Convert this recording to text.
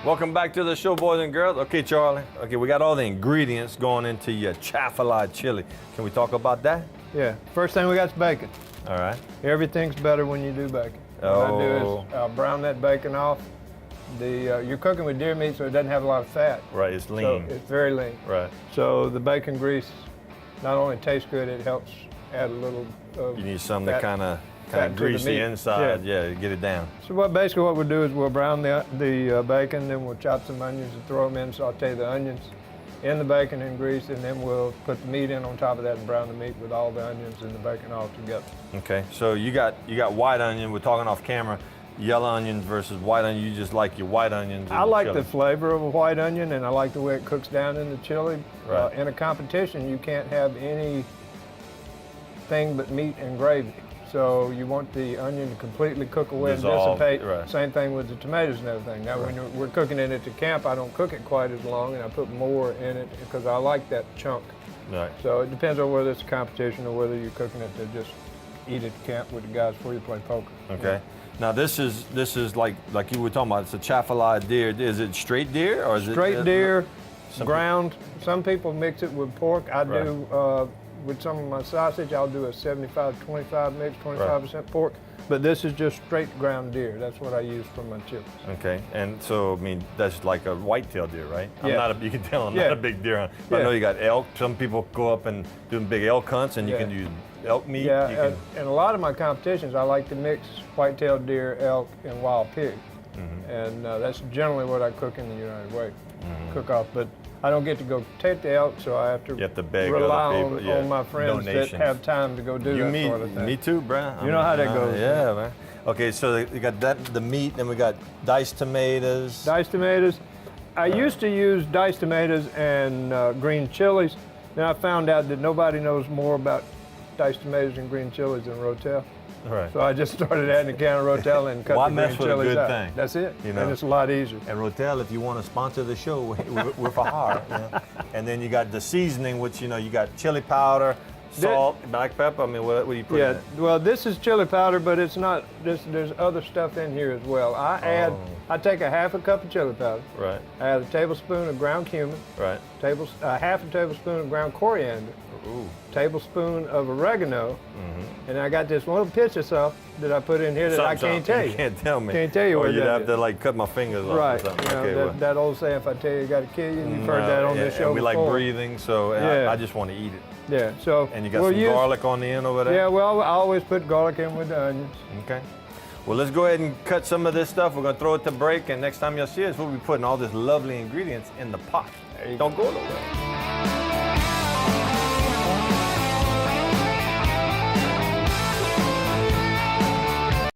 Welcome back to the show, boys and girls. Okay, Charlie. Okay, we got all the ingredients going into your chaffalad chili. Can we talk about that? Yeah. First thing we got is bacon. All right. Everything's better when you do bacon. What I do is I'll brown that bacon off. You're cooking with deer meat, so it doesn't have a lot of fat. Right, it's lean. So it's very lean. Right. So the bacon grease not only tastes good, it helps add a little You need something to kind of grease the inside, yeah, get it down. So basically what we'll do is we'll brown the bacon, then we'll chop some onions and throw them in, saute the onions in the bacon and grease, and then we'll put the meat in on top of that and brown the meat with all the onions and the bacon all together. Okay, so you got white onion. We're talking off camera. Yellow onions versus white onion. You just like your white onions. I like the flavor of a white onion, and I like the way it cooks down in the chili. Right. In a competition, you can't have anything but meat and gravy. So you want the onion to completely cook away and dissipate. Right. Same thing with the tomatoes and everything. Now, when we're cooking it at the camp, I don't cook it quite as long, and I put more in it because I like that chunk. Right. So it depends on whether it's a competition or whether you're cooking it to just eat at camp with the guys before you play poker. Okay. Now this is like you were talking about. It's a chaffalad deer. Is it straight deer or is it straight deer, ground? Some people mix it with pork. I do with some of my sausage. I'll do a 75-25 mix, 25% pork. But this is just straight ground deer. That's what I use for my chips. Okay, and so I mean that's like a white-tailed deer, right? Yeah. You can tell I'm not a big deer hunter. But I know you got elk. Some people go up and do big elk hunts, and you can use elk meat. Yeah, and a lot of my competitions, I like to mix white-tailed deer, elk, and wild pig. And that's generally what I cook in the United Way, cook off. But I don't get to go take the elk, so I have to beg rely other people. on my friends that have time to go do that sort of thing. Me too, bro. You know how that goes. Yeah, man. Okay, so you got the meat, then we got diced tomatoes. Diced tomatoes. I used to use diced tomatoes and green chilies. Then I found out that nobody knows more about diced tomatoes and green chilies than Rotel. Right. So I just started adding a can of Rotel and cut the green chilies out. Thing? That's it. You know? And it's a lot easier. And Rotel, if you want to sponsor the show, we're for hire. You know? And then you got the seasoning, which you got chili powder, salt, black pepper. I mean, what do you put in it? Well, this is chili powder, but it's not. There's other stuff in here as well. I take a half a cup of chili powder. Right. I add a tablespoon of ground cumin. Right. Half a tablespoon of ground coriander. Ooh. Tablespoon of oregano. And I got this little pinch of stuff that I put in here that I can't tell you. You can't tell me. Can't tell you what you'd have to like cut my fingers off right. or something. You know, that old saying, if I tell you, got to kill you. You've heard that on this show we before. like breathing, so I just want to eat it. Yeah. So. And you got some garlic on the end over there? Yeah. Well, I always put garlic in with the onions. Okay. Well, let's go ahead and cut some of this stuff. We're going to throw it to break, and next time you'll see us, we'll be putting all these lovely ingredients in the pot. Don't go nowhere.